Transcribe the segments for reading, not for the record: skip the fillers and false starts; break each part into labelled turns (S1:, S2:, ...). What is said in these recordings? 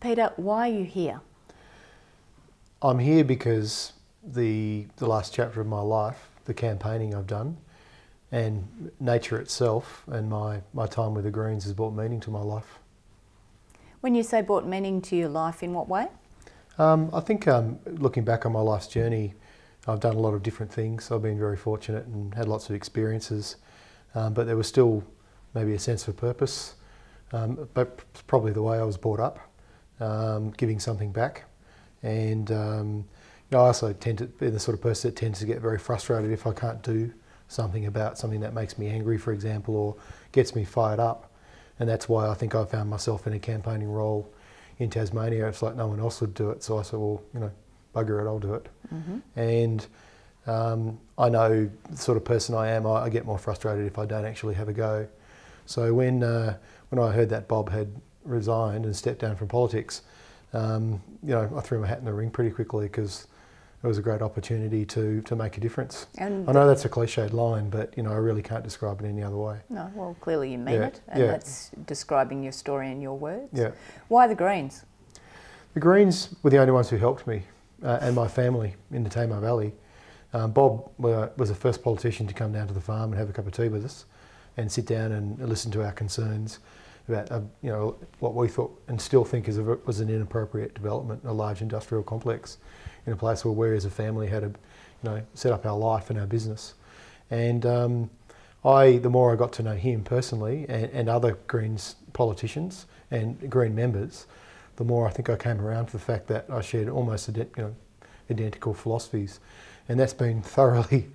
S1: Peter, why are you here?
S2: I'm here because the last chapter of my life, the campaigning I've done, and nature itself and my time with the Greens has brought meaning to my life.
S1: When you say brought meaning to your life, in what way?
S2: I think looking back on my life's journey, I've done a lot of different things. I've been very fortunate and had lots of experiences, but there was still maybe a sense of purpose, but probably the way I was brought up, giving something back. And I also tend to be the sort of person that tends to get very frustrated if I can't do something about something that makes me angry, for example, or gets me fired up. And that's why I think I found myself in a campaigning role in Tasmania. It's like no one else would do it, so I said, well, bugger it, I'll do it. Mm-hmm. And I know the sort of person I am, I get more frustrated if I don't actually have a go. So when I heard that Bob had resigned and stepped down from politics, I threw my hat in the ring pretty quickly because it was a great opportunity to make a difference. And I know that's a cliched line, but I really can't describe it any other way.
S1: No, well, clearly you mean it, and that's describing your story in your words.
S2: Yeah.
S1: Why the Greens?
S2: The Greens were the only ones who helped me and my family in the Tamar Valley. Bob was the first politician to come down to the farm and have a cup of tea with us and sit down and listen to our concerns about what we thought and still think was an inappropriate development, a large industrial complex in a place where we as a family had to set up our life and our business. And the more I got to know him personally and other Greens politicians and Green members, the more I think I came around to the fact that I shared almost identical philosophies, and that's been thoroughly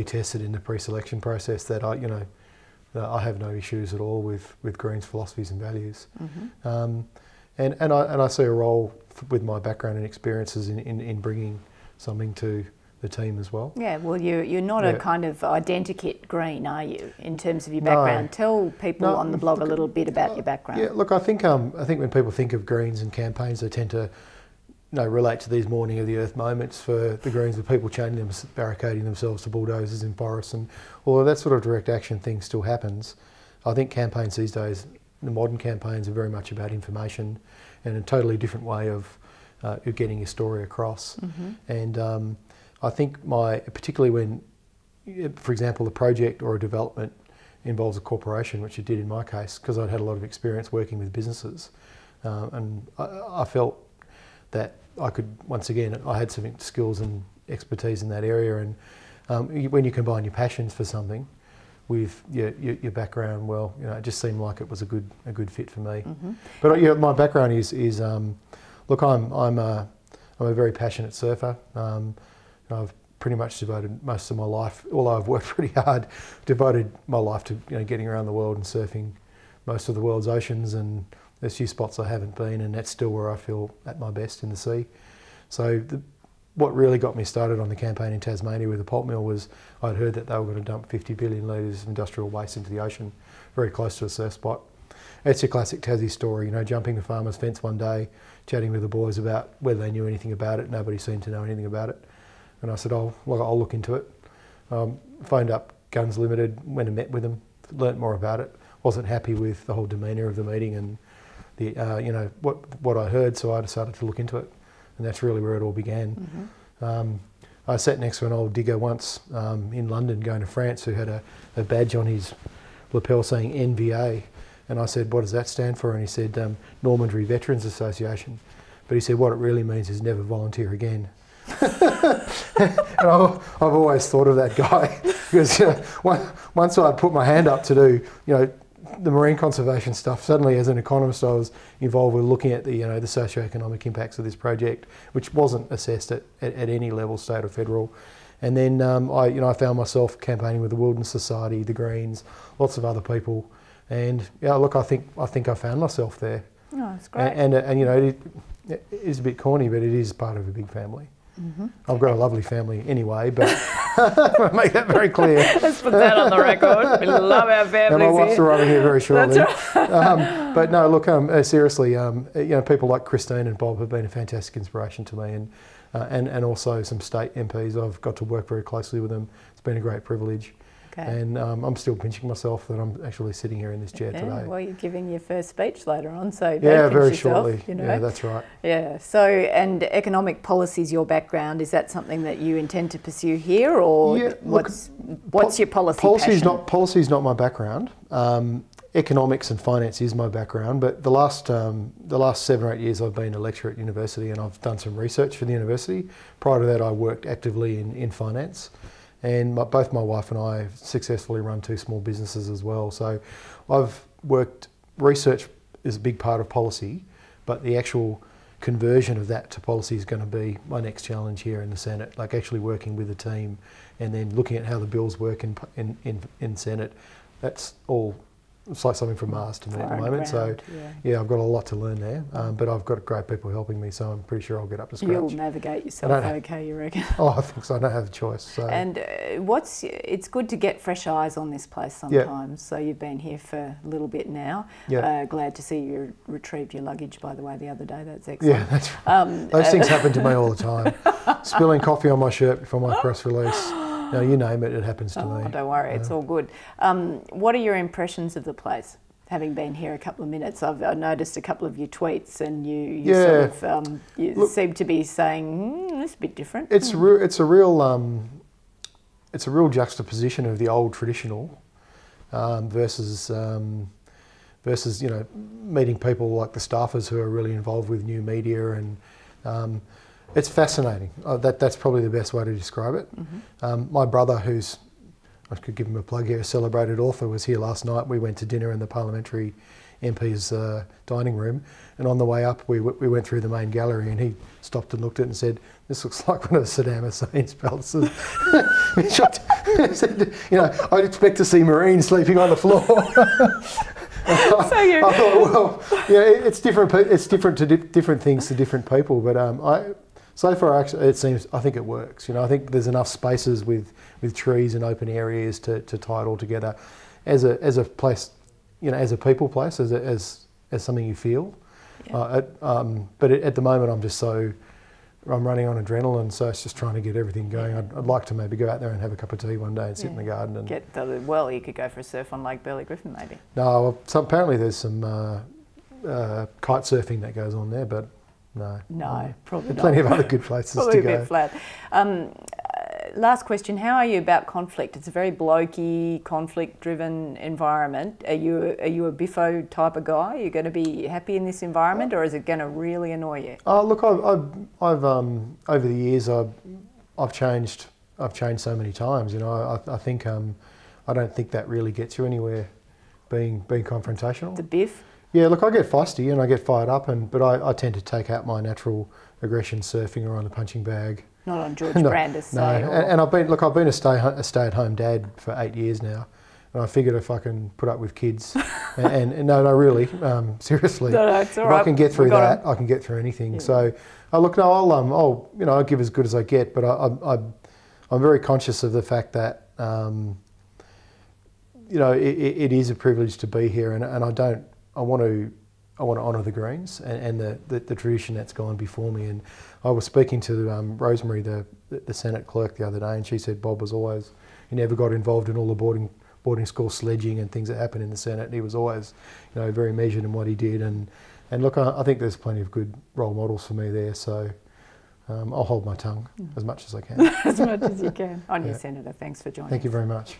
S2: tested in the pre-selection process. That I have no issues at all with Greens' philosophies and values. Mm-hmm. And I see a role with my background and experiences in bringing something to the team as well.
S1: Yeah, well, you're not a kind of identikit Green, are you, in terms of your background? No. Tell people on the blog a little bit about your background.
S2: Yeah, look, I think when people think of Greens and campaigns, they tend to relate to these morning of the earth moments for the Greens, with people barricading themselves to bulldozers in forests, and although that sort of direct action thing still happens, I think campaigns these days, the modern campaigns, are very much about information and a totally different way of getting your story across. Mm-hmm. And I think particularly when, for example, a project or a development involves a corporation, which it did in my case, because I'd had a lot of experience working with businesses, and I felt that I could, once again, I had some skills and expertise in that area, and when you combine your passions for something with your background, well, it just seemed like it was a good fit for me. Mm-hmm. But my background is look, I'm a very passionate surfer. I've pretty much devoted most of my life, although I've worked pretty hard, devoted my life to getting around the world and surfing most of the world's oceans, and there's a few spots I haven't been, and that's still where I feel at my best, in the sea. So what really got me started on the campaign in Tasmania with the pulp mill was I'd heard that they were going to dump 50 billion litres of industrial waste into the ocean, very close to a surf spot. It's your classic Tassie story, jumping the farmer's fence one day, chatting with the boys about whether they knew anything about it. Nobody seemed to know anything about it. And I said, I'll look into it. Phoned up Guns Limited, went and met with them, learnt more about it. Wasn't happy with the whole demeanour of the meeting and the what I heard, so I decided to look into it, and that's really where it all began. Mm-hmm. I sat next to an old digger once in London going to France who had a badge on his lapel saying NVA, and I said, what does that stand for? And he said, Normandy Veterans Association. But he said, what it really means is never volunteer again. And I've always thought of that guy because once I put my hand up to do the marine conservation stuff, suddenly as an economist I was involved with looking at the the socio-economic impacts of this project, which wasn't assessed at any level, state or federal. And then I found myself campaigning with the Wilderness Society, the Greens, lots of other people, and look, I think I found myself there.
S1: Oh, that's great.
S2: And it is a bit corny, but it is part of a big family. Mm-hmm. I've got a lovely family anyway, but I make that very clear.
S1: Let's put that on the record. We love our families.
S2: And my wife's arriving here very shortly.
S1: That's right.
S2: But no, look, seriously, people like Christine and Bob have been a fantastic inspiration to me, and also some state MPs. I've got to work very closely with them. It's been a great privilege.
S1: Okay.
S2: And I'm still pinching myself that I'm actually sitting here in this chair today.
S1: Well, you're giving your first speech later on, so
S2: yeah, very
S1: yourself,
S2: shortly.
S1: You know?
S2: Yeah, that's right.
S1: Yeah. So, and economic policy is your background. Is that something that you intend to pursue here, or what's your policy?
S2: Policy's not my background. Economics and finance is my background, but the last 7 or 8 years I've been a lecturer at university, and I've done some research for the university. Prior to that, I worked actively in finance, and both my wife and I successfully run 2 small businesses as well. So I've worked, research is a big part of policy, but the actual conversion of that to policy is going to be my next challenge here in the Senate, like actually working with the team and then looking at how the bills work in Senate. That's all. It's like something from Mars to me at the moment. So yeah, I've got a lot to learn there, but I've got great people helping me, so I'm pretty sure I'll get up to scratch.
S1: You'll navigate yourself okay, you reckon?
S2: Oh, I think so. I don't have a choice. So.
S1: And it's good to get fresh eyes on this place sometimes. So you've been here for a little bit now. Yeah. Glad to see you retrieved your luggage, by the way, the other day. That's excellent.
S2: Yeah, that's right. Those things happen to me all the time. Spilling coffee on my shirt before my press release. No, you name it, it happens to me.
S1: Don't worry, it's all good. What are your impressions of the place? Having been here a couple of minutes, I've noticed a couple of your tweets, and you seem to be saying it's a bit different.
S2: It's a real juxtaposition of the old traditional versus meeting people like the staffers who are really involved with new media, and it's fascinating. That's probably the best way to describe it. Mm-hmm. My brother, who's, I could give him a plug here, a celebrated author, was here last night. We went to dinner in the parliamentary MP's dining room, and on the way up we went through the main gallery, and he stopped and looked at it and said, "This looks like one of Saddam Hussein's palaces." He said, "I'd expect to see Marines sleeping on the floor." I thought, well, yeah, it's different. It's different to different things to different people. But so far, actually, I think it works. I think there's enough spaces with trees and open areas to tie it all together, as a place, as a people place, as something you feel. Yeah. But at the moment, I'm running on adrenaline, so it's just trying to get everything going. I'd like to maybe go out there and have a cup of tea one day and sit in the garden and
S1: you could go for a surf on Lake Burley Griffin, maybe.
S2: No, apparently there's some kite surfing that goes on there, but no, probably not. Plenty of other good places to go.
S1: Probably a bit flat. Last question, how are you about conflict? It's a very blokey, conflict-driven environment. Are you a biffo type of guy? Are you going to be happy in this environment, or is it going to really annoy you?
S2: Look, I've over the years I've changed so many times. I think I don't think that really gets you anywhere, being confrontational.
S1: The biff?
S2: Yeah, look, I get feisty and I get fired up, but I tend to take out my natural aggression surfing or on the punching bag.
S1: Not on George Brandis.
S2: No, and I've been a stay-at-home dad for 8 years now, and I figured if I can put up with kids, and no, really, seriously,
S1: it's all right.
S2: If I can get through that, I can get through anything. Yeah. So, I'll give as good as I get, but I'm very conscious of the fact that it is a privilege to be here, and I want to honour the Greens and the tradition that's gone before me. And I was speaking to Rosemary, the Senate clerk, the other day, and she said Bob he never got involved in all the boarding school sledging and things that happen in the Senate. He was always, very measured in what he did. And look, I think there's plenty of good role models for me there. So I'll hold my tongue as much as I can.
S1: As much as you can. On your Senator, thanks for joining us.
S2: Thank you very much.